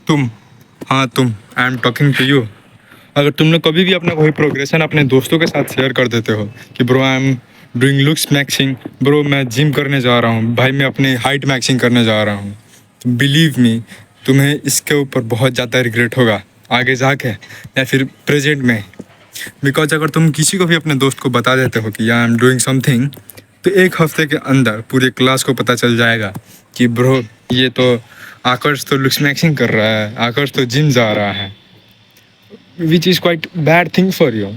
तुम, हाँ तुम, I am talking to you. अगर तुमने कभी भी अपना कोई प्रोग्रेशन अपने दोस्तों के साथ शेयर कर देते हो कि bro I am doing looks maxing, bro मैं जिम करने जा रहा हूँ, भाई मैं अपनी हाइट मैक्सिंग करने जा रहा हूँ, तो बिलीव मी तुम्हें इसके ऊपर बहुत ज़्यादा रिग्रेट होगा आगे जाके या फिर प्रेजेंट में। बिकॉज अगर तुम किसी को भी अपने दोस्त को बता देते हो कि आई एम डूइंग समथिंग, तो एक हफ्ते के अंदर पूरे क्लास को पता चल जाएगा कि ब्रो ये तो आकर्ष तो लुक्स मैक्सिंग कर रहा है, आकर्ष तो जिम जा रहा है, which is quite bad thing for you.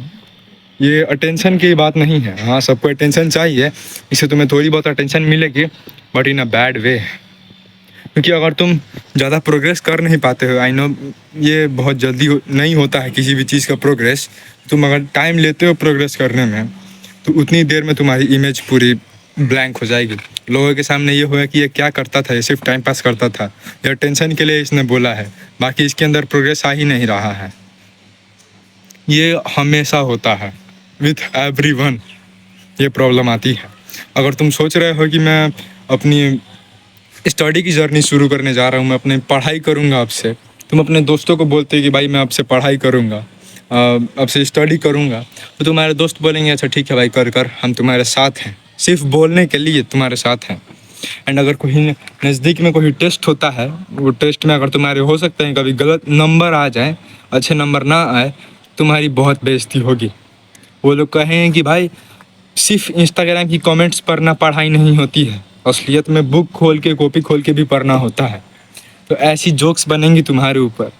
ये अटेंशन की बात नहीं है। हाँ सबको अटेंशन चाहिए, इससे तुम्हें थोड़ी बहुत अटेंशन मिलेगी, but in a bad way. क्योंकि अगर तुम ज़्यादा प्रोग्रेस कर नहीं पाते हो, आई नो ये बहुत जल्दी नहीं होता है किसी भी चीज़ का प्रोग्रेस। तुम अगर टाइम लेते हो प्रोग्रेस करने में, तो उतनी देर में तुम्हारी इमेज पूरी ब्लैंक हो जाएगी। लोगों के सामने ये होगा कि ये क्या करता था, ये सिर्फ टाइम पास करता था, या टेंशन के लिए इसने बोला है, बाकी इसके अंदर प्रोग्रेस आ ही नहीं रहा है। ये हमेशा होता है विथ एवरीवन, ये प्रॉब्लम आती है। अगर तुम सोच रहे हो कि मैं अपनी स्टडी की जर्नी शुरू करने जा रहा हूँ, मैं अपनी पढ़ाई करूँगा आपसे, तुम अपने दोस्तों को बोलते हो कि भाई मैं आपसे पढ़ाई करूँगा, आपसे स्टडी करूँगा, तो तुम्हारे दोस्त बोलेंगे अच्छा ठीक है भाई कर कर, हम तुम्हारे साथ हैं, सिर्फ बोलने के लिए तुम्हारे साथ हैं। एंड अगर कोई नज़दीक में कोई टेस्ट होता है, वो टेस्ट में अगर तुम्हारे हो सकते हैं कभी गलत नंबर आ जाए, अच्छे नंबर ना आए, तुम्हारी बहुत बेइज्जती होगी। वो लोग कहेंगे कि भाई सिर्फ इंस्टाग्राम की कमेंट्स पढ़ना पढ़ाई नहीं होती है, असलियत में बुक खोल के कॉपी खोल के भी पढ़ना होता है। तो ऐसी जोक्स बनेंगी तुम्हारे ऊपर,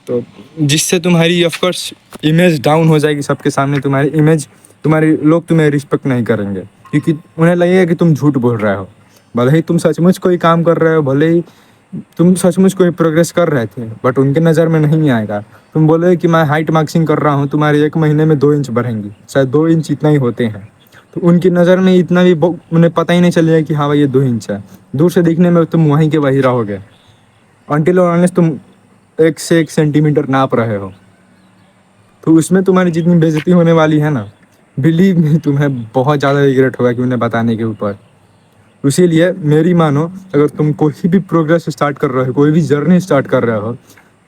तो जिससे तुम्हारी ऑफकोर्स इमेज डाउन हो जाएगी सबके सामने। तुम्हारी इमेज, तुम्हारे लोग तुम्हें रिस्पेक्ट नहीं करेंगे, क्योंकि उन्हें लगेगा कि तुम झूठ बोल रहे हो। भले ही तुम सचमुच कोई काम कर रहे हो, भले ही तुम सचमुच कोई प्रोग्रेस कर रहे थे, बट उनके नज़र में नहीं आएगा। तुम बोलोगे कि मैं हाइट मार्क्सिंग कर रहा हूँ, तुम्हारे 1 महीने में 2 इंच बढ़ेंगी, शायद 2 इंच इतना ही होते हैं, तो उनकी नज़र में इतना भी उन्हें पता ही नहीं चलेगा कि हाँ भाई ये 2 इंच है। दूर से दिखने में तुम वहीं के वहीं रहोगे, अनटिल और अनलेस तुम 1 से 1 सेंटीमीटर नाप रहे हो। तो उसमें तुम्हारी जितनी बेइज्जती होने वाली है ना, बिलीव मी तुम्हें बहुत ज़्यादा रिग्रेट होगा कि उन्हें बताने के ऊपर। इसीलिए मेरी मानो, अगर तुम कोई भी प्रोग्रेस स्टार्ट कर रहे हो, कोई भी जर्नी स्टार्ट कर रहे हो,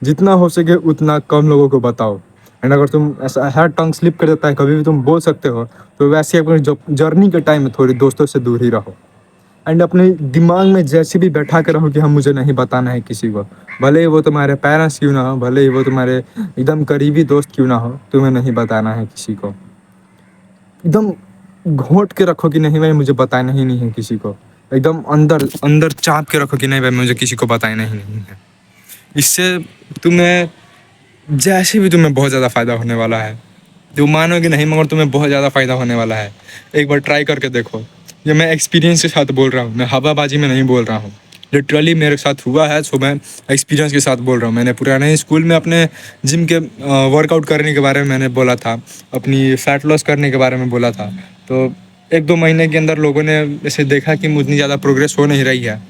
जितना हो सके उतना कम लोगों को बताओ। एंड अगर तुम ऐसा हर टंग स्लिप कर देता है, कभी भी तुम बोल सकते हो, तो वैसे अपनी जर्नी के टाइम में थोड़ी दोस्तों से दूर ही रहो। एंड अपने दिमाग में जैसे भी बैठा के रहो कि हम, मुझे नहीं बताना है किसी को, भले ही वो तुम्हारे पेरेंट्स क्यों ना हो, भले ही वो तुम्हारे एकदम करीबी दोस्त क्यों ना हो, तुम्हें नहीं बताना है किसी को। एकदम घोंट के रखो कि नहीं भाई मुझे बताना ही नहीं है किसी को, एकदम अंदर अंदर चाप के रखो कि नहीं भाई मुझे किसी को बताना ही नहीं है। इससे तुम्हें जैसे भी तुम्हें बहुत ज़्यादा फ़ायदा होने वाला है, जो मानोगे नहीं मगर तुम्हें बहुत ज़्यादा फ़ायदा होने वाला है। एक बार ट्राई करके देखो। ये मैं एक्सपीरियंस के साथ बोल रहा हूँ, मैं हवाबाजी में नहीं बोल रहा हूँ, लिटरली मेरे साथ हुआ है, सो मैं एक्सपीरियंस के साथ बोल रहा हूँ। मैंने पुराने स्कूल में अपने जिम के वर्कआउट करने के बारे में मैंने बोला था, अपनी फ़ैट लॉस करने के बारे में बोला था। तो 1-2 महीने के अंदर लोगों ने ऐसे देखा कि मुझे ज़्यादा प्रोग्रेस हो नहीं रही है,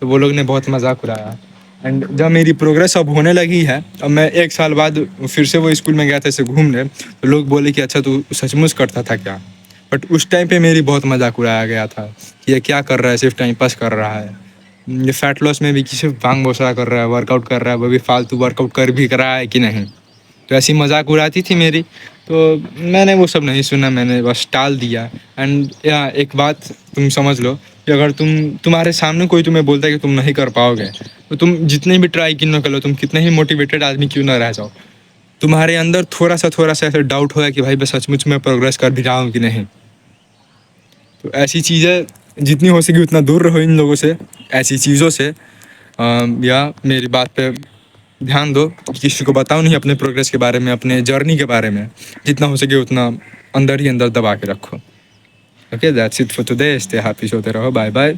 तो वो लोग ने बहुत मजाक उड़ाया। एंड जब मेरी प्रोग्रेस अब होने लगी है, अब मैं 1 साल बाद फिर से वो स्कूल में गया था ऐसे घूमने, तो लोग बोले कि अच्छा तू सचमुच करता था क्या। बट उस टाइम पे मेरी बहुत मजाक उड़ाया गया था कि ये क्या कर रहा है, सिर्फ टाइम पास कर रहा है, ये फ़ैट लॉस में भी किसी भांग भोसड़ा कर रहा है, वर्कआउट कर रहा है, वो भी फालतू वर्कआउट कर भी कर रहा है कि नहीं। तो ऐसी मजाक उड़ाती थी मेरी, तो मैंने वो सब नहीं सुना, मैंने बस टाल दिया। एंड या एक बात तुम समझ लो कि अगर तुम्हारे सामने कोई तुम्हें बोलता है कि तुम नहीं कर पाओगे, तो तुम जितने भी ट्राई क्यों ना करो, तुम कितने ही मोटिवेटेड आदमी क्यों ना रह जाओ, तुम्हारे अंदर थोड़ा सा ऐसा डाउट होगा कि भाई मैं सचमुच में प्रोग्रेस कर भी रहा हूँ कि नहीं। तो ऐसी चीज़ें जितनी हो सके उतना दूर रहो इन लोगों से, ऐसी चीज़ों से। या मेरी बात पे ध्यान दो, किसी को बताओ नहीं अपने प्रोग्रेस के बारे में, अपने जर्नी के बारे में, जितना हो सके उतना अंदर ही अंदर दबा के रखो। Okay, that's it for today. Stay happy, सोते रहो, बाय बाय।